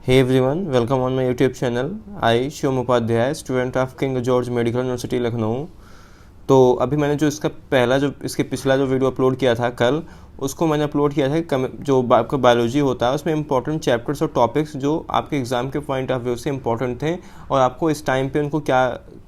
Hey everyone, welcome on my YouTube channel. I Shivam Upadhyay, student of King George Medical University Lucknow. तो अभी मैंने जो इसके पिछला जो वीडियो अपलोड किया था कल, उसको मैंने अपलोड किया था कि जो आपका बायोलॉजी होता है उसमें इंपॉर्टेंट चैप्टर्स और टॉपिक्स जो आपके एग्ज़ाम के पॉइंट ऑफ व्यू से इंपॉर्टेंट थे और आपको इस टाइम पे उनको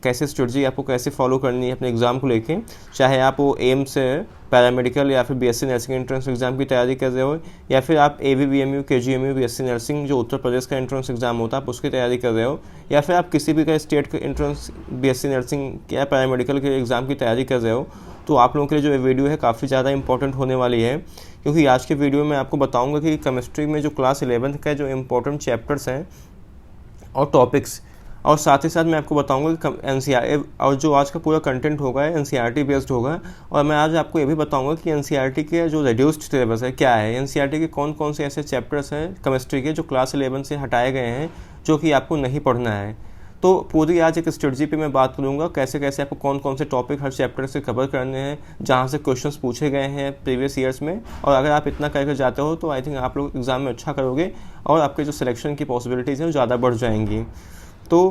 कैसे स्ट्रेटजी आपको कैसे फॉलो करनी है अपने एग्ज़ाम को लेके, चाहे आप वो एम से पैरामेडिकल या फिर बीएससी नर्सिंग एंट्रेंस एग्ज़ाम की तैयारी कर रहे हो, या फिर आप AVBMU KGMU बीएससी नर्सिंग जो उत्तर प्रदेश का एंट्रेंस एग्ज़ाम होता है आप उसकी तैयारी कर रहे हो, या फिर आप किसी भी का स्टेट का एंट्रेंस बीएससी नर्सिंग या पैरामेडिकल के एग्ज़ाम की तैयारी कर रहे हो, तो आप लोगों के लिए जो वीडियो है काफ़ी ज़्यादा इंपॉर्टेंट होने वाली है। क्योंकि आज के वीडियो में आपको बताऊंगा कि केमिस्ट्री में जो क्लास 11th का जो इंपॉर्टेंट चैप्टर्स हैं और टॉपिक्स, और साथ ही साथ मैं आपको बताऊंगा कि NCERT और जो आज का पूरा कंटेंट होगा NCERT बेस्ड होगा। और मैं आज आपको ये भी बताऊंगा कि NCERT के जो रिड्यूस्ड सिलेबस है क्या है, NCERT के कौन कौन से ऐसे चैप्टर्स हैं केमिस्ट्री के जो क्लास 11 से हटाए गए हैं जो कि आपको नहीं पढ़ना है। तो पूरी आज एक स्ट्रेटजी पे मैं बात करूंगा कैसे कैसे आपको कौन कौन से टॉपिक हर चैप्टर से कवर करने हैं जहां से क्वेश्चंस पूछे गए हैं प्रीवियस ईयर्स में। और अगर आप इतना करके जाते हो तो आई थिंक आप लोग एग्ज़ाम में अच्छा करोगे और आपके जो सिलेक्शन की पॉसिबिलिटीज़ हैं वो ज़्यादा बढ़ जाएंगी। तो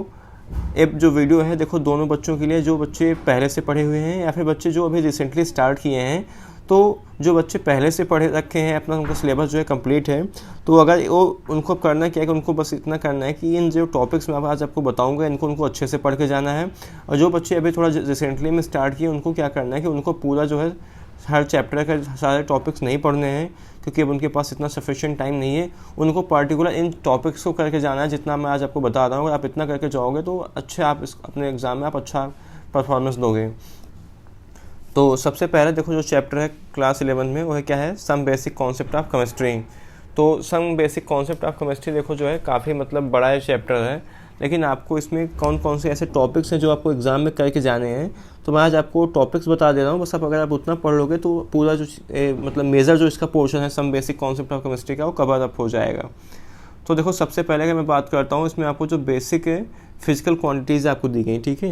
अब जो वीडियो है देखो दोनों बच्चों के लिए, जो बच्चे पहले से पढ़े हुए हैं या फिर बच्चे जो अभी रिसेंटली स्टार्ट किए हैं। तो जो बच्चे पहले से पढ़े रखे हैं अपना उनका सिलेबस जो है कंप्लीट है, तो अगर वो उनको करना क्या है कि उनको बस इतना करना है कि इन जो टॉपिक्स मैं आज आपको बताऊंगा उनको अच्छे से पढ़ के जाना है। और जो बच्चे अभी थोड़ा रिसेंटली में स्टार्ट किए उनको क्या करना है कि उनको पूरा जो है हर चैप्टर के सारे टॉपिक्स नहीं पढ़ने हैं क्योंकि अब उनके पास इतना सफिशिएंट टाइम नहीं है। उनको पार्टिकुलर इन टॉपिक्स को करके जाना है जितना मैं आज आपको बता रहा हूँ। अगर आप इतना करके जाओगे तो अच्छे आप अपने एग्ज़ाम में आप अच्छा परफॉर्मेंस दोगे। तो सबसे पहले देखो जो चैप्टर है क्लास 11 में वो है क्या है, some basic concept of chemistry. तो some basic concept of chemistry देखो जो है काफ़ी मतलब बड़ा चैप्टर है, लेकिन आपको इसमें कौन कौन से ऐसे टॉपिक्स हैं जो आपको एग्ज़ाम में करके जाने हैं। तो मैं आज आपको टॉपिक्स बता दे रहा हूँ, बस आप अगर आप उतना पढ़ लोगे तो पूरा जो मतलब मेजर जो इसका पोर्शन है some basic concept of chemistry का वो कवर अप हो जाएगा। तो देखो सबसे पहले अगर मैं बात करता हूँ इसमें आपको जो बेसिक है फिजिकल क्वान्टिटीज़ आपको दी गई, ठीक है।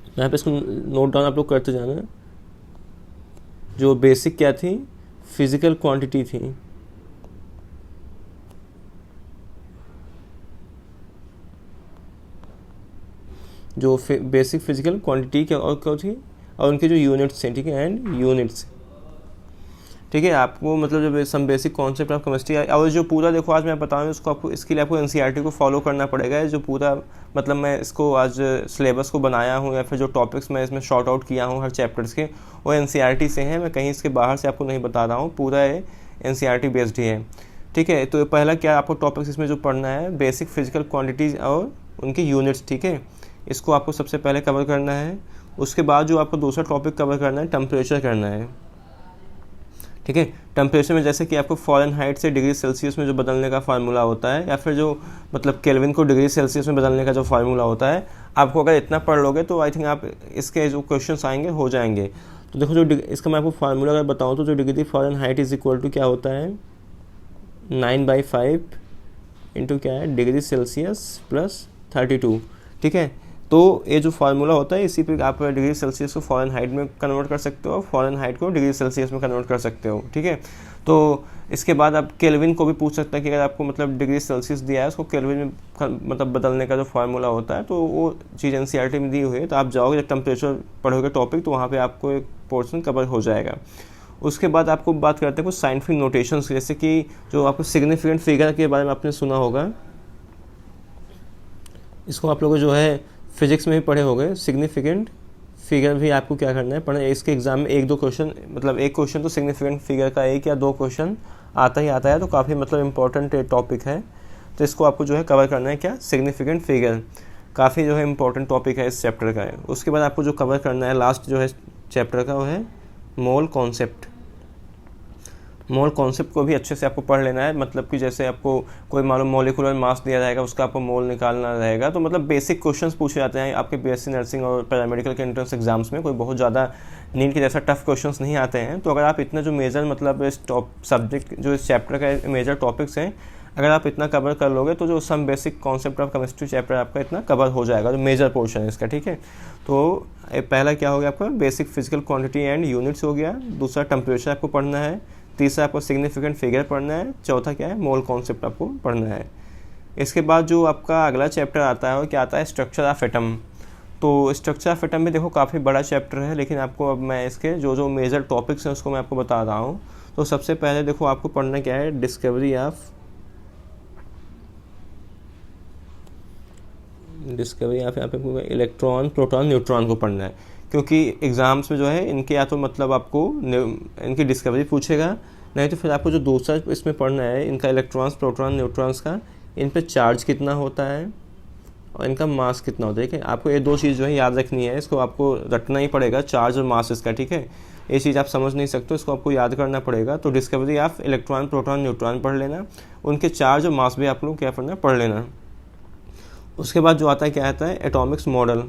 यहाँ पे इसको नोट डाउन आप लोग करते जाना है। जो बेसिक क्या थी, फिजिकल क्वांटिटी थी। जो बेसिक फिजिकल क्वांटिटी क्या और क्या थी, और उनके जो यूनिट्स हैं, ठीक है, एंड यूनिट्स, ठीक है। आपको मतलब जो some basic concept of chemistry और जो पूरा देखो आज मैं बता रहा हूँ उसको आपको इसके लिए आपको NCERT को फॉलो करना पड़ेगा। जो पूरा मतलब मैं इसको आज सिलेबस को बनाया हूँ या फिर जो टॉपिक्स मैं इसमें शॉर्ट आउट किया हूँ हर चैप्टर्स के वो NCERT से हैं। मैं कहीं इसके बाहर से आपको नहीं बता रहा हूँ, पूरा NCERT बेस्ड ही है, ठीक है। तो पहला क्या आपको टॉपिक्स इसमें जो पढ़ना है, बेसिक फिजिकल क्वान्टिटीज़ और उनकी यूनिट्स, ठीक है। इसको आपको सबसे पहले कवर करना है। उसके बाद जो आपको दूसरा टॉपिक कवर करना है टेम्परेचर करना है, ठीक है। टेम्परेचर में जैसे कि आपको फ़ारेनहाइट से डिग्री सेल्सियस में जो बदलने का फार्मूला होता है, या फिर जो मतलब केल्विन को डिग्री सेल्सियस में बदलने का जो फार्मूला होता है, आपको अगर इतना पढ़ लोगे तो आई थिंक आप इसके जो क्वेश्चंस आएंगे हो जाएंगे। तो देखो जो इसका मैं आपको फार्मूला अगर बताऊँ तो जो degree Fahrenheit is equal to क्या होता है 9/5 इंटू क्या है डिग्री सेल्सियस प्लस 32, ठीक है। तो ये जो फार्मूला होता है इसी पे आप डिग्री सेल्सियस को फ़ारेनहाइट में कन्वर्ट कर सकते हो, फ़ारेनहाइट को डिग्री सेल्सियस में कन्वर्ट कर सकते हो, ठीक है। तो इसके बाद आप केल्विन को भी पूछ सकते हैं कि अगर आपको मतलब डिग्री सेल्सियस दिया है उसको केल्विन में मतलब बदलने का जो फार्मूला होता है, तो वो चीज़ NCERT में दी हुई है। तो आप जाओगे जब टेम्परेचर पढ़ोगे टॉपिक तो वहाँ पर आपको एक पोर्सन कवर हो जाएगा। उसके बाद आपको बात करते हैं कुछ साइंटिफिक नोटेशंस, जैसे कि जो आपको सिग्निफिकेंट फिगर के बारे में आपने सुना होगा, इसको आप लोग जो है फिजिक्स में भी पढ़े होंगे। सिग्निफिकेंट फिगर भी आपको क्या करना है पढ़ना। इसके एग्जाम में एक दो क्वेश्चन मतलब एक क्वेश्चन तो सिग्निफिकेंट फिगर का एक या दो क्वेश्चन आता ही आता है, तो काफ़ी मतलब इम्पोर्टेंट टॉपिक है। तो इसको आपको जो है कवर करना है क्या, सिग्निफिकेंट फिगर, काफ़ी जो है इम्पोर्टेंट टॉपिक है इस चैप्टर का है। उसके बाद आपको जो कवर करना है लास्ट जो है चैप्टर का वो है मोल कॉन्सेप्ट। मोल कॉन्सेप्ट को भी अच्छे से आपको पढ़ लेना है। मतलब कि जैसे आपको कोई मालूम मॉलिक्यूलर मास दिया जाएगा उसका आपको मोल निकालना रहेगा। तो मतलब बेसिक क्वेश्चंस पूछे जाते हैं आपके बीएससी नर्सिंग और पैरामेडिकल के एंट्रेंस एग्जाम्स में। कोई बहुत ज़्यादा नीट के जैसा टफ क्वेश्चंस नहीं आते हैं। तो अगर आप इतना जो मेजर मतलब इस सब्जेक्ट जो इस चैप्टर का मेजर टॉपिक्स हैं अगर आप इतना कवर कर लोगे तो जो some basic concept of chemistry chapter आपका इतना कवर हो जाएगा, जो मेजर पोर्शन है इसका, ठीक है। तो पहला क्या हो गया आपका basic physical quantity and units हो गया। दूसरा टेम्परेचर आपको पढ़ना है। तीसरा आपको सिग्निफिकेंट फिगर पढ़ना है। चौथा क्या है मोल कॉन्सेप्ट आपको पढ़ना है। इसके बाद जो आपका अगला चैप्टर आता है वो क्या आता है, स्ट्रक्चर ऑफ एटम। तो स्ट्रक्चर ऑफ एटम में देखो काफ़ी बड़ा चैप्टर है, लेकिन आपको अब मैं इसके जो जो मेजर टॉपिक्स हैं उसको मैं आपको बता रहा हूँ। तो सबसे पहले देखो आपको पढ़ना क्या है, डिस्कवरी ऑफ यहाँ पे इलेक्ट्रॉन, प्रोटॉन, न्यूट्रॉन को पढ़ना है, क्योंकि एग्जाम्स में जो है इनके या तो मतलब आपको इनकी डिस्कवरी पूछेगा, नहीं तो फिर आपको जो दूसरा इसमें पढ़ना है इनका इलेक्ट्रॉन्स, प्रोटॉन, न्यूट्रॉन्स का, इन पे चार्ज कितना होता है और इनका मास कितना होता है। ठीक है, आपको ये दो चीज़ जो है याद रखनी है, इसको आपको रटना ही पड़ेगा, चार्ज और मास इसका। ठीक है, ये चीज़ आप समझ नहीं सकते, इसको आपको याद करना पड़ेगा। तो discovery of electron, proton, neutron पढ़ लेना, उनके चार्ज और मास भी आप लोग क्या पढ़ना, पढ़ लेना। उसके बाद जो आता है क्या आता है, एटॉमिक्स मॉडल।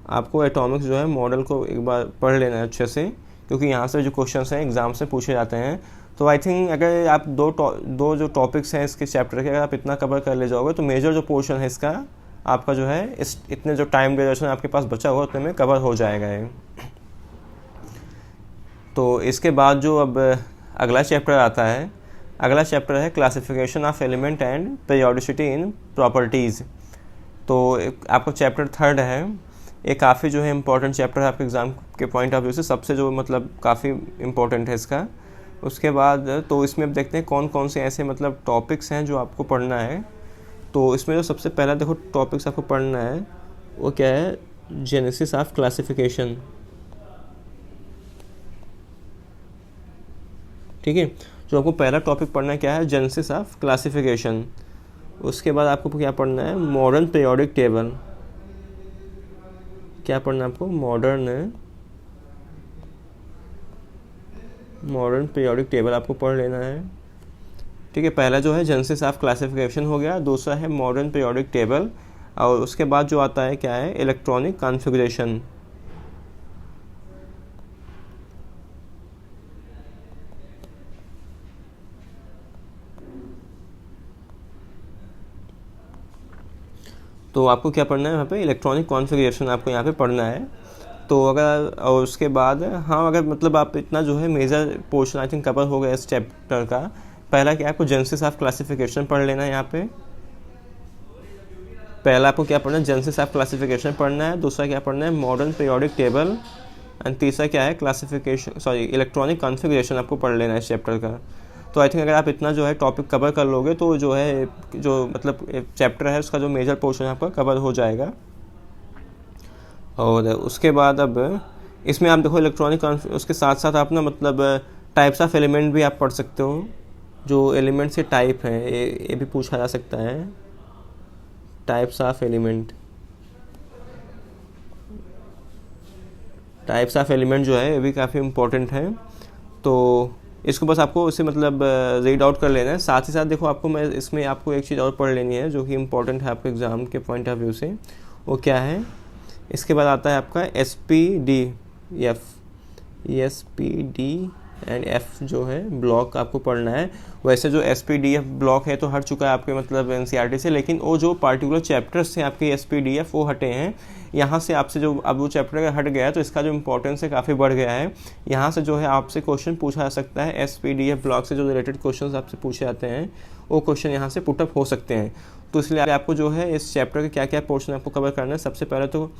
आपको एटॉमिक्स जो है मॉडल को एक बार पढ़ लेना है अच्छे से, क्योंकि यहाँ से जो क्वेश्चन हैं एग्जाम से पूछे जाते हैं। तो आई थिंक अगर आप दो जो टॉपिक्स हैं इसके चैप्टर के, अगर आप इतना कवर कर ले जाओगे तो मेजर जो पोर्शन है इसका आपका जो है इस इतने जो टाइम ड्यूरेशन आपके पास बचा हुआ उतने में कवर हो जाएगा ये। तो इसके बाद जो अब अगला चैप्टर आता है, अगला चैप्टर है classification of element and periodicity in properties. तो आपका चैप्टर 3 है, ये काफ़ी जो है इम्पोर्टेंट चैप्टर है आपके एग्ज़ाम के पॉइंट ऑफ व्यू से, सबसे जो मतलब काफ़ी इम्पोर्टेंट है इसका। उसके बाद तो इसमें अब देखते हैं कौन कौन से ऐसे मतलब टॉपिक्स हैं जो आपको पढ़ना है। तो इसमें जो सबसे पहला देखो टॉपिक्स आपको पढ़ना है वो क्या है, जेनेसिस ऑफ क्लासिफिकेशन। ठीक है, जो आपको पहला टॉपिक पढ़ना है क्या है, जेनेसिस ऑफ क्लासिफिकेशन। उसके बाद आपको क्या पढ़ना है, मॉडर्न पीरियोडिक टेबल। क्या पढ़ना है आपको, मॉडर्न पीरियोडिक टेबल आपको पढ़ लेना है। ठीक है, पहला जो है जेनेसिस ऑफ क्लासिफिकेशन हो गया, दूसरा है मॉडर्न पीरियोडिक टेबल, और उसके बाद जो आता है क्या है, इलेक्ट्रॉनिक कॉन्फ़िगरेशन। तो आपको क्या पढ़ना है यहाँ पे, इलेक्ट्रॉनिक कॉन्फ़िगरेशन आपको यहाँ पे पढ़ना है। तो अगर और उसके बाद हाँ, अगर मतलब आप इतना जो है major portion I think cover हो गया इस चैप्टर का। पहला क्या आपको जेनेसिस ऑफ क्लासिफिकेशन पढ़ लेना है, यहाँ पे पहला आपको क्या पढ़ना है, जेनेसिस ऑफ क्लासिफिकेशन पढ़ना है, दूसरा क्या पढ़ना है, मॉडर्न पीरियोडिक टेबल, एंड तीसरा क्या है, इलेक्ट्रॉनिक कॉन्फ़िगरेशन आपको पढ़ लेना है इस चैप्टर का। तो आई थिंक अगर आप इतना जो है टॉपिक कवर कर लोगे तो जो है जो मतलब चैप्टर है उसका जो मेजर पोर्शन आपका कवर हो जाएगा। और उसके बाद अब इसमें आप देखो इलेक्ट्रॉनिक, उसके साथ साथ आप ना मतलब टाइप्स ऑफ एलिमेंट भी आप पढ़ सकते हो, जो एलिमेंट्स के टाइप हैं ये भी पूछा जा सकता है, types of element. Types of element जो है ये भी काफ़ी इम्पोर्टेंट है, तो इसको बस आपको इसे मतलब रीड आउट कर लेना है। साथ ही साथ देखो आपको मैं इसमें आपको एक चीज़ और पढ़ लेनी है जो कि इम्पोर्टेंट है आपके एग्ज़ाम के पॉइंट ऑफ व्यू से, वो क्या है, इसके बाद आता है आपका SPDF, ESPD एंड F जो है ब्लॉक आपको पढ़ना है। वैसे जो SPDF ब्लॉक है तो हट चुका है आपके मतलब NCERT से, लेकिन वो जो पार्टिकुलर चैप्टर्स थे आपके SPDF वो हटे हैं। यहाँ से आपसे जो अब वो चैप्टर हट गया है तो इसका जो इम्पोर्टेंस है काफ़ी बढ़ गया है। यहाँ से जो है आपसे क्वेश्चन पूछा जा सकता है, SPDF ब्लॉक से जो रिलेटेड क्वेश्चन आपसे पूछे जाते हैं वो क्वेश्चन यहाँ से पुटअप हो सकते हैं। तो इसलिए आपको जो है इस चैप्टर के क्या क्या पोर्शन आपको कवर करना है, सबसे पहले तो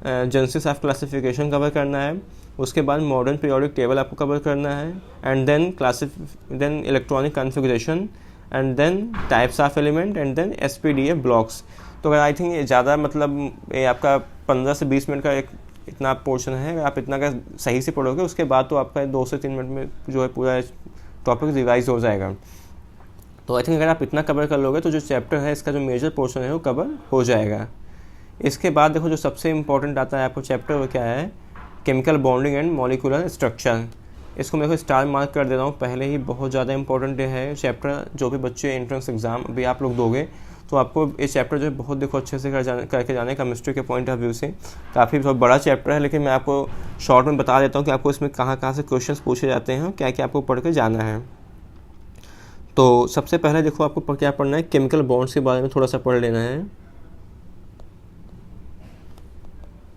जेनेसिस ऑफ क्लासिफिकेशन कवर करना है, उसके बाद मॉडर्न पीरियोडिक टेबल आपको कवर करना है, and then electronic configuration, and then types of element, and then SPDF blocks. तो अगर आई थिंक ये ज़्यादा मतलब ये आपका 15 से 20 मिनट का एक इतना पोर्शन है, अगर आप इतना का सही से पढ़ोगे उसके बाद तो आपका 2 से 3 मिनट में जो है पूरा टॉपिक रिवाइज हो जाएगा। तो आई थिंक अगर आप इतना कवर कर लोगे तो जो चैप्टर है इसका जो मेजर पोर्शन है वो कवर हो जाएगा। इसके बाद देखो जो सबसे इम्पोर्टेंट आता है आपको चैप्टर वो क्या है, chemical bonding and molecular structure. इसको मैं स्टार मार्क कर दे रहा हूँ, पहले ही बहुत ज़्यादा इंपॉर्टेंट है चैप्टर। जो भी बच्चे एंट्रेंस एग्जाम अभी आप लोग दोगे तो आपको ये चैप्टर जो है बहुत देखो अच्छे से करके जाने, केमिस्ट्री के पॉइंट ऑफ व्यू से काफ़ी बहुत बड़ा चैप्टर है, लेकिन मैं आपको शॉर्ट में बता देता हूँ कि आपको इसमें कहाँ कहाँ से क्वेश्चन पूछे जाते हैं, क्या क्या आपको पढ़ के जाना है। तो सबसे पहले देखो आपको क्या पढ़ना है, केमिकल बॉन्ड्स के बारे में थोड़ा सा पढ़ लेना है।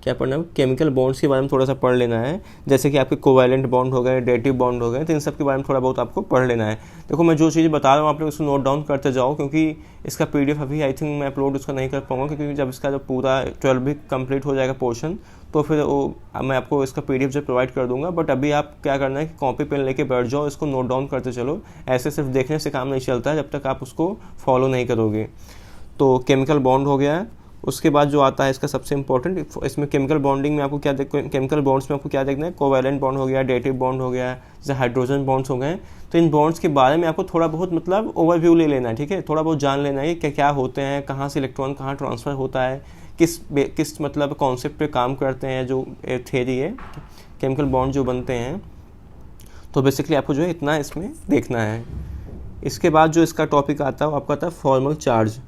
क्या पढ़ना है, केमिकल बॉन्ड्स के बारे में थोड़ा सा पढ़ लेना है, जैसे कि आपके कोवैलेंट बॉन्ड हो गए, डेटिव बॉन्ड हो गए, तो इन सब के बारे में थोड़ा बहुत आपको पढ़ लेना है। देखो मैं जो चीज़ें बता रहा हूँ आप लोग उसको नोट डाउन करते जाओ, क्योंकि इसका PDF अभी आई थिंक मैं अपलोड उसका नहीं कर पाऊँगा, क्योंकि जब इसका जब पूरा 12 भी कंप्लीट हो जाएगा पोर्शन तो फिर वो मैं आपको इसका PDF जो प्रोवाइड कर दूंगा। बट अभी आप क्या करना है कि कॉपी पेन लेके बैठ जाओ, इसको नोट डाउन करते चलो, ऐसे सिर्फ देखने से काम नहीं चलता है जब तक आप उसको फॉलो नहीं करोगे। तो केमिकल बॉन्ड हो गया है। उसके बाद जो आता है इसका सबसे इंपॉर्टेंट, इसमें केमिकल बॉन्डिंग में आपको क्या केमिकल बॉन्ड्स में आपको क्या देखना है, कोवैलेंट बॉन्ड हो गया, डेटिव बॉन्ड हो गया, जैसे हाइड्रोजन बॉन्ड्स हो गए। तो इन बॉन्ड्स के बारे में आपको थोड़ा बहुत मतलब ओवरव्यू ले लेना है, ठीक है, थोड़ा बहुत जान लेना है कि क्या क्या होते हैं, कहाँ से इलेक्ट्रॉन कहाँ ट्रांसफ़र होता है, किस मतलब कॉन्सेप्ट पे काम करते हैं, जो थ्योरी है केमिकल बॉन्ड जो बनते हैं। तो बेसिकली आपको जो है इतना इसमें देखना है। इसके बाद जो इसका टॉपिक आता है वो आपका आता है फॉर्मल चार्ज,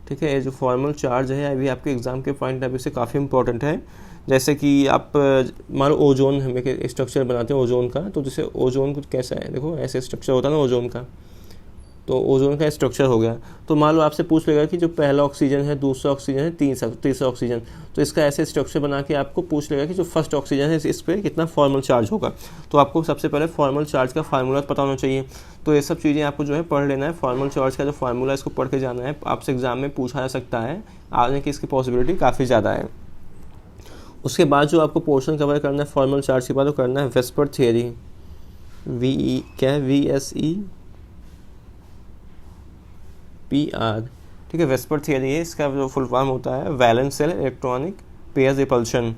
ठीक है। ये जो फॉर्मल चार्ज है अभी आपके एग्जाम के पॉइंट ऑफ व्यू से काफ़ी इंपॉर्टेंट है। जैसे कि आप मान लो ओजोन हमें स्ट्रक्चर बनाते हैं ओजोन का, तो जैसे ओजोन कुछ कैसा है, देखो ऐसे स्ट्रक्चर होता है ना ओजोन का, तो ओजोन का स्ट्रक्चर हो गया। तो मान लो आपसे पूछ लेगा कि जो पहला ऑक्सीजन है, दूसरा ऑक्सीजन है, तीसरा ऑक्सीजन, तो इसका ऐसे स्ट्रक्चर बना के आपको पूछ लेगा कि जो फर्स्ट ऑक्सीजन है इस पर कितना फॉर्मल चार्ज होगा। तो आपको सबसे पहले फॉर्मल चार्ज का फार्मूला पता होना चाहिए। तो ये सब चीज़ें आपको जो है पढ़ लेना है। फॉर्मल चार्ज का जो फार्मूला इसको पढ़ के जाना है, आपसे एग्जाम में पूछा जा सकता है, आने की इसकी पॉसिबिलिटी काफ़ी ज़्यादा है। उसके बाद जो आपको पोर्शन कवर करना है फॉर्मल चार्ज के बाद वो करना है वेस्पर थियरी, क्या है VSEPR, ठीक है। वेस्पर थियरी है, इसका जो फुल फॉर्म होता है valence shell electronic pair repulsion,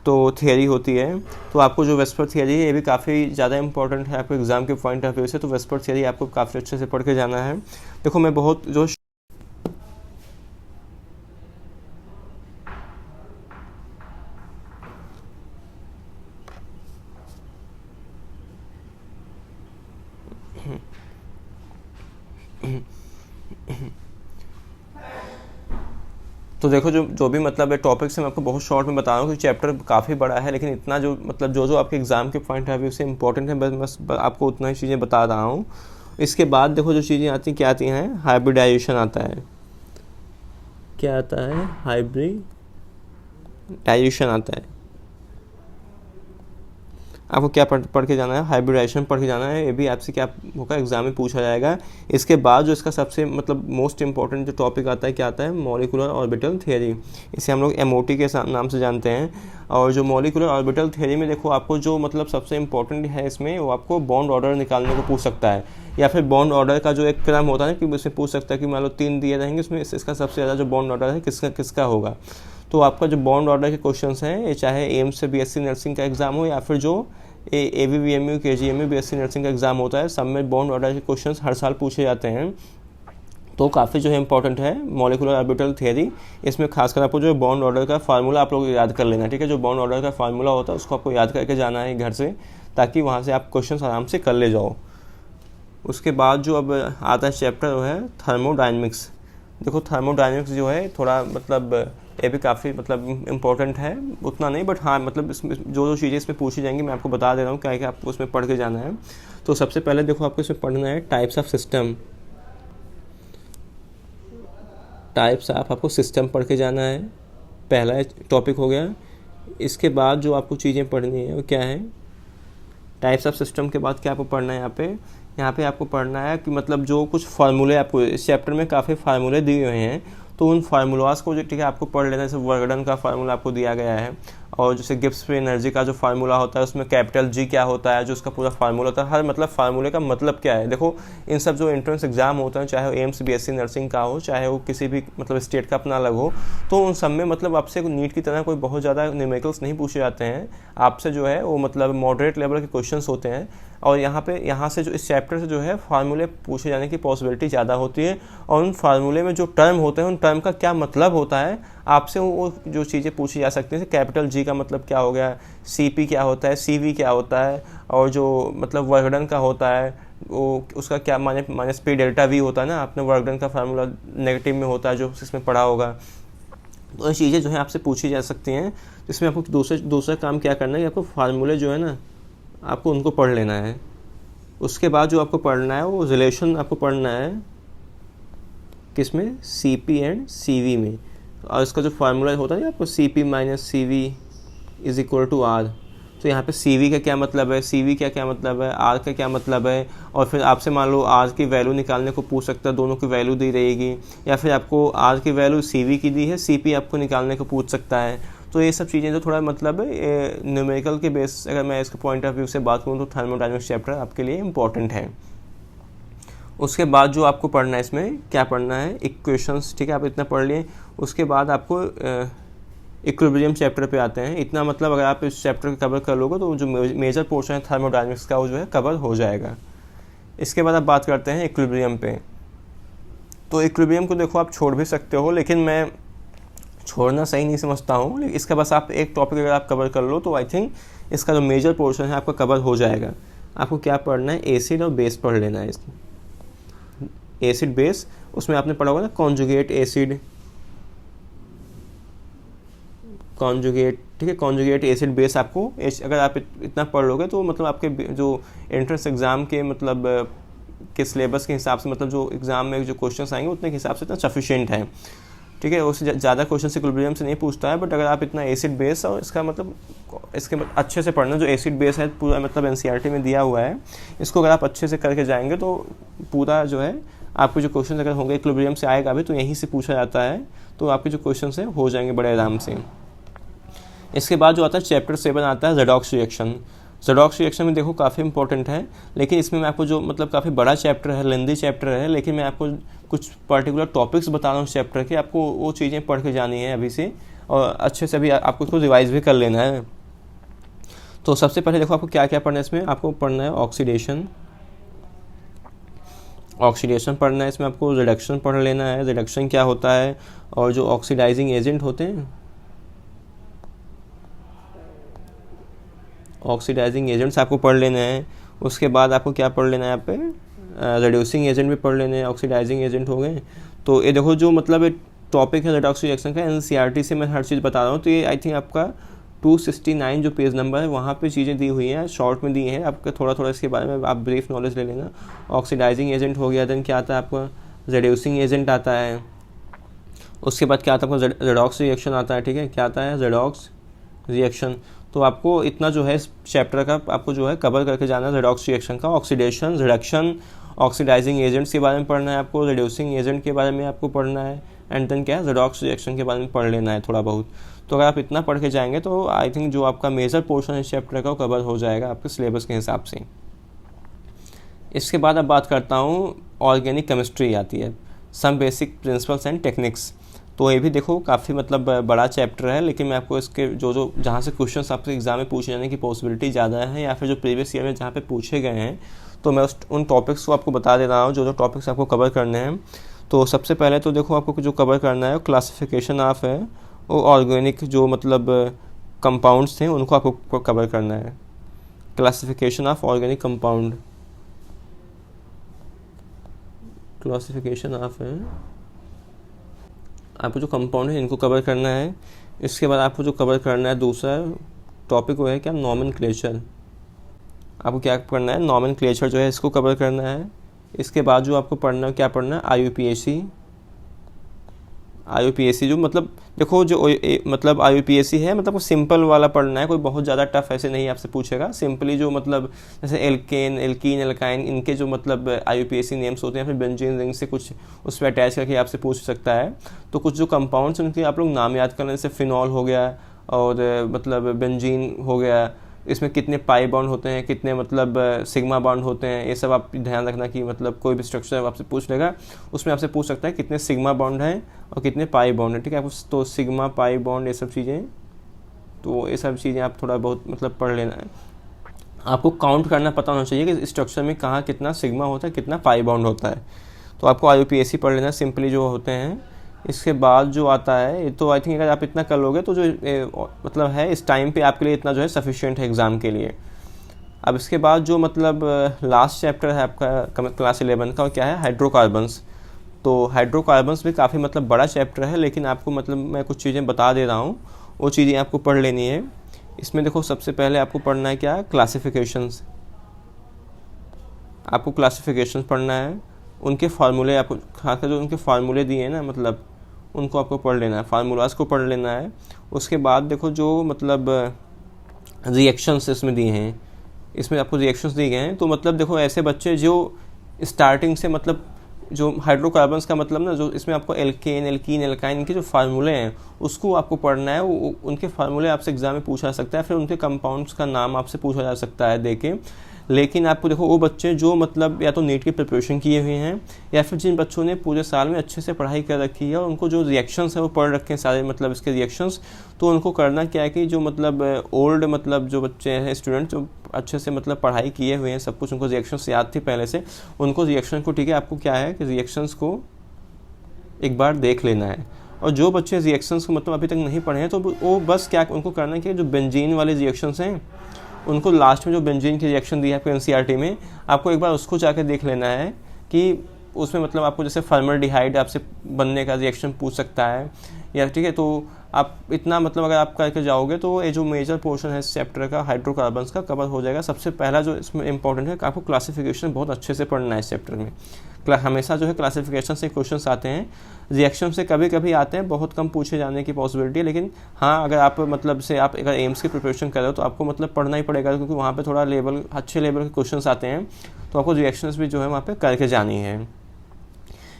तो थियरी होती है। तो आपको जो वेस्पर थियरी है ये भी काफ़ी ज़्यादा इंपॉर्टेंट है आपको एग्जाम के पॉइंट ऑफ व्यू से। तो वेस्पर थियरी आपको काफ़ी अच्छे से पढ़ के जाना है। देखो मैं बहुत जो तो देखो जो भी मतलब टॉपिक्स है मैं आपको बहुत शॉर्ट में बता रहा हूँ, क्योंकि चैप्टर काफ़ी बड़ा है, लेकिन इतना जो मतलब जो आपके एग्जाम के पॉइंट ऑफ व्यू से इंपॉर्टेंट है बस आपको उतना ही चीज़ें बता रहा हूँ। इसके बाद देखो जो चीज़ें आती क्या आती हैं, हाइब्रिडाइजेशन आता है, क्या आता है, हाइब्रिडाइजेशन आता है। आपको क्या पढ़ के जाना है, हाइब्रिडाइजेशन पढ़ के जाना है। ये भी आपसे क्या होगा, एग्जाम में पूछा जाएगा। इसके बाद जो इसका सबसे मतलब मोस्ट इंपॉर्टेंट जो टॉपिक आता है क्या आता है, मॉलिक्यूलर ऑर्बिटल थ्योरी, इसे हम लोग MOT के नाम से जानते हैं। और जो मॉलिक्यूलर ऑर्बिटल थ्योरी में देखो आपको जो मतलब सबसे इंपॉर्टेंट है इसमें, वो आपको बॉन्ड ऑर्डर निकालने को पूछ सकता है, या फिर बॉन्ड ऑर्डर का जो एक क्रम होता है कि उसमें पूछ सकता है कि मान लो 3 दिए रहेंगे, उसमें इसका सबसे ज़्यादा जो बॉन्ड ऑर्डर है किसका होगा। तो आपका जो बॉन्ड ऑर्डर के क्वेश्चंस हैं, ये चाहे एम्स से BSc नर्सिंग का एग्जाम हो या फिर जो ABVMU KGMU BSc नर्सिंग का एग्जाम होता है, सब में बॉन्ड ऑर्डर के क्वेश्चंस हर साल पूछे जाते हैं। तो काफ़ी जो है इंपॉर्टेंट है मॉलिक्यूलर ऑर्बिटल थ्योरी। इसमें खासकर आपको जो बॉन्ड ऑर्डर का फार्मूला आप लोग याद कर लेना, ठीक है। जो बॉन्ड ऑर्डर का फार्मूला होता है उसको आपको याद करके जाना है घर से, ताकि वहाँ से आप क्वेश्चन आराम से कर ले जाओ। उसके बाद जो अब आता है चैप्टर वो है थर्मोडायनेमिक्स। देखो थर्मोडायनेमिक्स जो है थोड़ा मतलब ये भी काफ़ी मतलब इम्पोर्टेंट है, उतना नहीं बट हाँ मतलब इसमें जो चीज़ें इसमें पूछी जाएंगी मैं आपको बता दे रहा हूँ क्या क्या आपको उसमें पढ़ के जाना है। तो सबसे पहले देखो आपको इसमें पढ़ना है टाइप्स ऑफ सिस्टम, आपको सिस्टम पढ़ के जाना है, पहला टॉपिक हो गया। इसके बाद जो आपको चीज़ें पढ़नी है वो क्या है, टाइप्स ऑफ सिस्टम के बाद क्या आपको पढ़ना है, यहाँ पे आपको पढ़ना है कि मतलब जो कुछ फार्मूले आपको इस चैप्टर में काफ़ी फार्मूले दिए हुए हैं, तो उन फार्मूलाज को जो ठीक है आपको पढ़ लेना है। जैसे वर्गडन का फार्मूला आपको दिया गया है, और जैसे गिब्स फ्री एनर्जी का जो फार्मूला होता है उसमें कैपिटल G क्या होता है, जो उसका पूरा फार्मूला होता है, हर मतलब फार्मूले का मतलब क्या है। देखो इन सब जो एंट्रेंस एग्जाम होता है, चाहे वो एम्स BSc नर्सिंग का हो, चाहे वो किसी भी मतलब स्टेट का अपना अलग हो, तो उन सब में मतलब आपसे नीट की तरह कोई बहुत ज़्यादा न्यूमेरिकल्स नहीं पूछे जाते हैं। आपसे जो है वो मतलब मॉडरेट लेवल के क्वेश्चंस होते हैं, और यहाँ से जो इस चैप्टर से जो है फार्मूले पूछे जाने की पॉसिबिलिटी ज़्यादा होती है। और उन फार्मूले में जो टर्म होते हैं उन टर्म का क्या मतलब होता है आपसे वो जो चीज़ें पूछी जा सकती हैं। कैपिटल G का मतलब क्या हो गया, CP क्या होता है, CV क्या होता है, और जो मतलब वर्गडन का होता है वो उसका क्या माइनस P डेल्टा V होता है ना, आपने वर्गडन का फार्मूला नेगेटिव में होता है जो इसमें पढ़ा होगा। तो ये चीज़ें जो है आपसे पूछी जा सकती हैं। इसमें आपको दूसरा काम क्या करना है, आपको फार्मूले जो है ना आपको उनको पढ़ लेना है। उसके बाद जो आपको पढ़ना है वो रिलेशन आपको पढ़ना है किसमें, CP एंड CV में। और इसका जो फार्मूला होता है आपको CP minus CV is equal to R। तो यहाँ पे CV का क्या मतलब है, CV का क्या मतलब है, R का क्या मतलब है, और फिर आपसे मान लो R की वैल्यू निकालने को पूछ सकता है, दोनों की वैल्यू दी रहेगी, या फिर आपको R की वैल्यू CV की दी है, CP आपको निकालने को पूछ सकता है। तो ये सब चीज़ें जो थोड़ा मतलब न्यूमेरिकल के बेस अगर मैं इसके पॉइंट ऑफ व्यू से बात करूँ तो थर्मोडायनेमिक्स चैप्टर आपके लिए इंपॉर्टेंट है। उसके बाद जो आपको पढ़ना है, इसमें क्या पढ़ना है, इक्वेशंस, ठीक है, आप इतना पढ़ लिए। उसके बाद आपको इक्विलिब्रियम चैप्टर पे आते हैं। इतना मतलब अगर आप इस चैप्टर को कवर कर लोगे तो जो मेजर पोर्शन है थर्मोडायनेमिक्स का वो जो है कवर हो जाएगा। इसके बाद आप बात करते हैं इक्विलिब्रियम पे। तो इक्विलिब्रियम को देखो आप छोड़ भी सकते हो, लेकिन मैं छोड़ना सही नहीं समझता हूँ। इसका बस आप एक टॉपिक अगर आप कवर कर लो तो आई थिंक इसका जो मेजर पोर्शन है आपका कवर हो जाएगा। आपको क्या पढ़ना है, एसिड और बेस पढ़ लेना है। एसिड बेस, उसमें आपने पढ़ा होगा ना कॉन्जुगेट एसिड, कॉन्जुगेट, ठीक है, कॉन्जुगेट एसिड बेस। आपको अगर आप इतना पढ़ लोगे तो मतलब आपके जो एंट्रेंस एग्ज़ाम के मतलब के सिलेबस के हिसाब से, मतलब जो एग्ज़ाम में जो क्वेश्चंस आएंगे उतने के हिसाब से इतना सफिशिएंट है, ठीक है। उससे ज़्यादा क्वेश्चन इक्विलिब्रियम से नहीं पूछता है, बट अगर आप इतना एसिड बेस और इसका मतलब इसके अच्छे से पढ़ना, जो एसिड बेस है पूरा मतलब एनसीईआरटी में दिया हुआ है, इसको अगर आप अच्छे से करके जाएंगे तो पूरा जो है आपके जो क्वेश्चन अगर होंगे इक्विलिब्रियम से आएगा भी तो यहीं से पूछा जाता है, तो आपके जो क्वेश्चन है हो जाएंगे बड़े आराम से। इसके बाद जो आता है चैप्टर 7 आता है रेडॉक्स रिएक्शन। रेडॉक्स रिएक्शन में देखो काफ़ी इंपॉर्टेंट है, लेकिन इसमें मैं आपको जो मतलब काफ़ी बड़ा चैप्टर है, लेंदी चैप्टर है, लेकिन मैं आपको कुछ पर्टिकुलर टॉपिक्स बता रहा हूँ चैप्टर के, आपको वो चीज़ें पढ़ के जानी है अभी से, और अच्छे से अभी आपको उसको रिवाइज भी कर लेना है। तो सबसे पहले देखो आपको क्या क्या पढ़ना है इसमें। आपको पढ़ना है ऑक्सीडेशन, ऑक्सीडेशन पढ़ना है। इसमें आपको रिडक्शन पढ़ लेना है, रिडक्शन क्या होता है, और जो ऑक्सीडाइजिंग एजेंट होते हैं, ऑक्सीडाइजिंग एजेंट्स आपको पढ़ लेना है। उसके बाद आपको क्या पढ़ लेना है, यहाँ पे रिड्यूसिंग एजेंट भी पढ़ लेने हैं, ऑक्सीडाइजिंग एजेंट हो गए। तो ये देखो जो मतलब टॉपिक है रेडॉक्स रिएक्शन का, एनसीईआरटी से मैं हर चीज़ बता रहा हूँ। तो ये आई थिंक आपका 269 जो पेज नंबर है वहाँ पे चीज़ें दी हुई हैं, शॉर्ट में दी हैं, आपका थोड़ा थोड़ा इसके बारे में आप ब्रीफ नॉलेज ले लेना। ऑक्सीडाइजिंग एजेंट हो गया, देन क्या आता है आपका रिड्यूसिंग एजेंट आता है। उसके बाद क्या आता है आपका रेडॉक्स रिएक्शन आता है, ठीक है, क्या आता है रेडॉक्स रिएक्शन। तो आपको इतना जो है इस चैप्टर का आपको जो है कवर करके जाना है रेडॉक्स रिएक्शन का। ऑक्सीडेशन, रिडक्शन, ऑक्सीडाइजिंग एजेंट्स के बारे में पढ़ना है आपको, रिड्यूसिंग एजेंट के बारे में आपको पढ़ना है, एंड देन क्या है रेडॉक्स रिएक्शन के बारे में पढ़ लेना है थोड़ा बहुत। तो अगर आप इतना पढ़ के जाएंगे तो आई थिंक जो आपका मेजर पोर्शन इस चैप्टर का वो कवर हो जाएगा आपके सिलेबस के हिसाब से। इसके बाद अब बात करता हूँ ऑर्गेनिक केमिस्ट्री आती है, some basic principles and techniques. तो ये भी देखो काफ़ी मतलब बड़ा चैप्टर है, लेकिन मैं आपको इसके जो जहाँ से क्वेश्चंस आपके एग्जाम में पूछे जाने की पॉसिबिलिटी ज़्यादा है, या फिर जो प्रीवियस ईयर में जहाँ पे पूछे गए हैं, तो मैं उन टॉपिक्स को आपको बता दे रहा हूँ जो टॉपिक्स आपको कवर करने हैं। तो सबसे पहले तो देखो आपको जो कवर करना है क्लासिफिकेशन ऑफ है वो ऑर्गेनिक जो मतलब कंपाउंड्स थे उनको आपको कवर करना है। Classification of organic compound, classification of है आपको जो कंपाउंड है इनको कवर करना है। इसके बाद आपको जो कवर करना है दूसरा टॉपिक वो है क्या, नॉमेनक्लेचर। आपको क्या करना है, नॉमेनक्लेचर जो है इसको कवर करना है। इसके बाद जो आपको पढ़ना है क्या पढ़ना है, IUPAC। IUPAC जो मतलब देखो जो मतलब IUPAC है मतलब वो सिंपल वाला पढ़ना है, कोई बहुत ज़्यादा टफ ऐसे नहीं आपसे पूछेगा। सिंपली जो मतलब जैसे एल्केन, एल्कीन, एल्काइन, इनके जो मतलब IUPAC नेम्स होते हैं, फिर बेंजीन रिंग से कुछ उस पर अटैच करके आपसे पूछ सकता है। तो कुछ जो कंपाउंड्स उनके आप लोग नाम याद कर लें, जैसे फिनॉल हो गया और मतलब बेंजीन हो गया, इसमें कितने पाई बॉन्ड होते हैं, कितने मतलब सिग्मा बॉन्ड होते हैं, ये सब आप ध्यान रखना कि मतलब कोई भी स्ट्रक्चर आपसे पूछ लेगा उसमें आपसे पूछ सकता है कितने सिग्मा बॉन्ड हैं और कितने पाई बॉन्ड हैं, ठीक है। आपको तो सिग्मा, पाई बॉन्ड, ये सब चीज़ें, तो ये सब चीज़ें आप थोड़ा बहुत मतलब पढ़ लेना है। आपको काउंट करना पता होना चाहिए कि स्ट्रक्चर में कहाँ कितना सिग्मा होता है, कितना पाई बॉन्ड होता है। तो आपको IUPAC पढ़ लेना सिंपली जो होते हैं। इसके बाद जो आता है तो आई थिंक अगर आप इतना कर लोगे तो जो मतलब है इस टाइम पे आपके लिए इतना जो है सफिशिएंट है एग्ज़ाम के लिए। अब इसके बाद जो मतलब लास्ट चैप्टर है आपका क्लास 11 का, क्या है, हाइड्रोकार्बन्स। तो हाइड्रोकार्बन्स भी काफ़ी मतलब बड़ा चैप्टर है, लेकिन आपको मतलब मैं कुछ चीज़ें बता दे रहा हूँ, वो चीज़ें आपको पढ़ लेनी है। इसमें देखो सबसे पहले आपको पढ़ना है क्या, क्लासिफिकेशंस। आपको क्लासिफिकेशंस पढ़ना है, उनके फार्मूले आपको खासकर जो उनके फार्मूले दिए हैं ना, मतलब उनको आपको पढ़ लेना है, फार्मूलाज को पढ़ लेना है। उसके बाद देखो जो मतलब रिएक्शंस इसमें दिए हैं, इसमें आपको रिएक्शंस दिए गए हैं। तो मतलब देखो ऐसे बच्चे जो स्टार्टिंग से मतलब जो हाइड्रोकार्बन्स का मतलब ना, जो इसमें आपको एल्केन, एल्कीन, एल्काइन के जो फार्मूले हैं उसको आपको पढ़ना है। उनके फार्मूले आपसे एग्जाम में पूछा जा सकता है, फिर उनके कंपाउंड्स का नाम आपसे पूछा जा सकता है देके। लेकिन आपको देखो वो बच्चे जो मतलब या तो नीट की प्रिपरेशन किए हुए हैं या फिर जिन बच्चों ने पूरे साल में अच्छे से पढ़ाई कर रखी है और उनको जो रिएक्शंस है वो पढ़ रखे हैं सारे मतलब इसके रिएक्शंस, तो उनको करना क्या है कि जो मतलब ओल्ड मतलब जो बच्चे हैं स्टूडेंट जो अच्छे से मतलब पढ़ाई किए हुए हैं, सब कुछ उनको रिएक्शंस याद थी पहले से, उनको रिएक्शन को ठीक है आपको क्या है कि रिएक्शंस को एक बार देख लेना है। और जो बच्चे रिएक्शंस को मतलब अभी तक नहीं पढ़े हैं तो वो बस क्या उनको करना है कि जो बेंजीन वाले रिएक्शंस हैं उनको लास्ट में जो बेंजीन की रिएक्शन दी है आपको एनसीईआरटी में, आपको एक बार उसको जाकर देख लेना है कि उसमें मतलब आपको जैसे फॉर्मल्डिहाइड आपसे बनने का रिएक्शन पूछ सकता है या ठीक है। तो आप इतना मतलब अगर आप करके जाओगे तो ये जो मेजर पोर्शन है इस चैप्टर का हाइड्रोकार्बन्स का कवर हो जाएगा। सबसे पहला जो इसमें इंपॉर्टेंट है कि आपको क्लासिफिकेशन बहुत अच्छे से पढ़ना है इस चैप्टर में। हमेशा जो है क्लासिफिकेशन से क्वेश्चंस आते हैं, रिएक्शन से कभी कभी आते हैं, बहुत कम पूछे जाने की पॉसिबिलिटी है। लेकिन हाँ अगर आप मतलब से आप अगर एम्स की प्रिपरेशन कर रहे हो तो आपको मतलब पढ़ना ही पड़ेगा, क्योंकि वहाँ पे थोड़ा लेवल अच्छे लेवल के क्वेश्चंस आते हैं, तो आपको रिएक्शंस भी जो है वहाँ पे करके जानी है।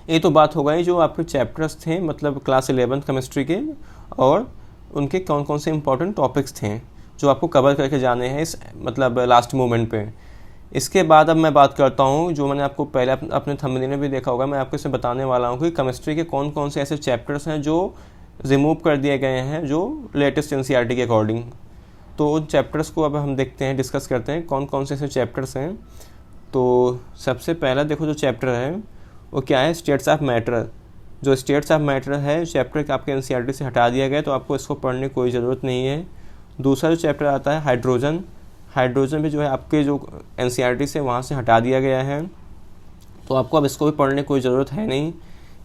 ये तो बात हो गई जो आपके चैप्टर्स थे मतलब क्लास 11 केमिस्ट्री के, और उनके कौन कौन से इंपॉर्टेंट टॉपिक्स थे जो आपको कवर करके जाने हैं इस मतलब लास्ट मोमेंट पे। इसके बाद अब मैं बात करता हूँ जो मैंने आपको पहले अपने थंबनेल में भी देखा होगा, मैं आपको इसमें बताने वाला हूँ कि केमिस्ट्री के कौन कौन से ऐसे चैप्टर्स हैं जो रिमूव कर दिए गए हैं जो लेटेस्ट एनसीईआरटी के अकॉर्डिंग। तो उन चैप्टर्स को अब हम देखते हैं, डिस्कस करते हैं कौन कौन से ऐसे चैप्टर्स हैं। तो सबसे पहला देखो जो चैप्टर है वो क्या है, स्टेट्स ऑफ मैटर। जो स्टेट्स ऑफ मैटर है चैप्टर के आपके एनसीईआरटी से हटा दिया गया, तो आपको इसको पढ़ने की कोई ज़रूरत नहीं है। दूसरा जो चैप्टर आता है हाइड्रोजन, हाइड्रोजन भी जो है आपके जो एनसीईआरटी से वहाँ से हटा दिया गया है, तो आपको अब इसको भी पढ़ने की कोई ज़रूरत है नहीं।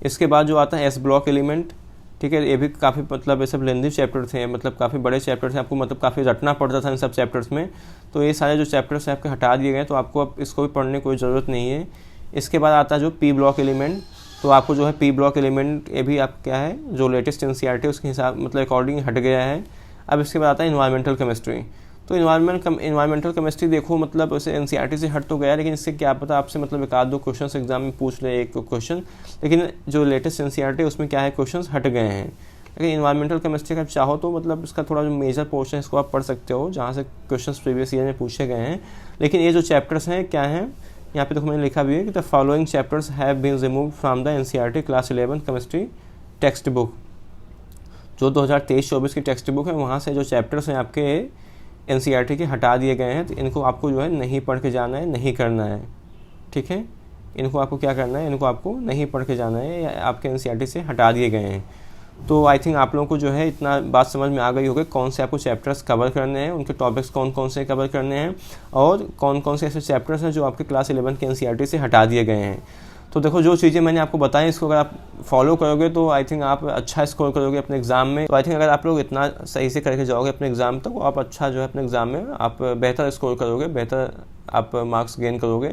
इसके बाद जो आता है एस ब्लॉक एलिमेंट, ठीक है, ये भी काफ़ी मतलब ये सब लेंदी चैप्टर थे, मतलब काफ़ी बड़े चैप्टर थे, आपको मतलब काफ़ी रटना पड़ता था इन सब चैप्टर्स में। तो ये सारे जो चैप्टर्स हैं आपके हटा दिए गए, तो आपको अब इसको भी पढ़ने की कोई ज़रूरत नहीं है। इसके बाद आता है जो पी ब्लॉक एलिमेंट, तो आपको जो है पी ब्लॉक एलिमेंट ये भी आप क्या है जो लेटेस्ट एनसीईआरटी उसके हिसाब मतलब अकॉर्डिंग हट गया है। अब इसके बाद आता है इन्वायरमेंटल केमिस्ट्री। तो इन्वायरमेंटल केमिस्ट्री देखो मतलब वैसे एनसीईआरटी से हट तो गया, लेकिन इससे क्या पता आपसे मतलब एक आध दो क्वेश्चन एग्जाम में पूछ ले एक क्वेश्चन, लेकिन जो लेटेस्ट एनसीईआरटी उसमें क्या है क्वेश्चन हट गए हैं। लेकिन इन्वायरमेंटल केमिस्ट्री का चाहो तो मतलब इसका थोड़ा जो मेजर पोर्शन है इसको आप पढ़ सकते हो, जहाँ से क्वेश्चन प्रीवियस ईयर में पूछे गए हैं। लेकिन ये जो चैप्टर्स हैं क्या हैं, यहाँ पे देखो मैंने लिखा भी है कि the following chapters have been removed from the NCERT class 11 chemistry text book. जो 2023-24 की टेक्स्ट बुक है वहाँ से जो चैप्टर्स हैं आपके एनसीईआरटी के हटा दिए गए हैं, तो इनको आपको जो है नहीं पढ़ के जाना है, नहीं करना है, ठीक है। इनको आपको क्या करना है, इनको आपको नहीं पढ़ के जाना है, आपके एनसीईआरटी से हटा दिए गए हैं। तो आई थिंक आप लोगों को जो है इतना बात समझ में आ गई होगी कौन से आपको चैप्टर्स कवर करने हैं, उनके टॉपिक्स कौन कौन से कवर करने हैं, और कौन कौन से ऐसे चैप्टर्स हैं जो आपके क्लास 11 के एनसीईआरटी से हटा दिए गए हैं। तो देखो जो चीज़ें मैंने आपको बताई इसको अगर आप फॉलो करोगे तो आई थिंक आप अच्छा स्कोर करोगे अपने एग्ज़ाम में। तो आई थिंक अगर आप लोग इतना सही से करके जाओगे अपने एग्ज़ाम तक, तो आप अच्छा जो है अपने एग्ज़ाम में आप बेहतर स्कोर करोगे, बेहतर आप मार्क्स गेन करोगे।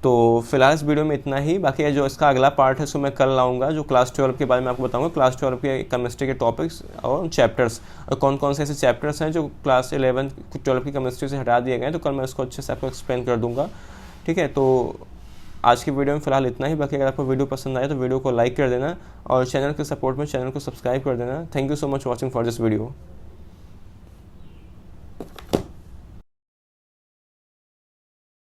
तो फिलहाल इस वीडियो में इतना ही, बाकी जो इसका अगला पार्ट है उसको मैं कल लाऊंगा, जो क्लास 12 के बारे में आपको बताऊंगा, क्लास 12 के केमिस्ट्री के टॉपिक्स और चैप्टर्स, और कौन कौन से ऐसे चैप्टर्स हैं जो क्लास 11-12 की केमिस्ट्री से हटा दिए गए हैं। तो कल मैं इसको अच्छे से आपको एक्सप्लेन कर दूंगा, ठीक है। तो आज की वीडियो में फिलहाल इतना ही, बाकी अगर आपको वीडियो पसंद आए तो वीडियो को लाइक कर देना और चैनल के सपोर्ट में चैनल को सब्सक्राइब कर देना। Thank you so much watching for this video.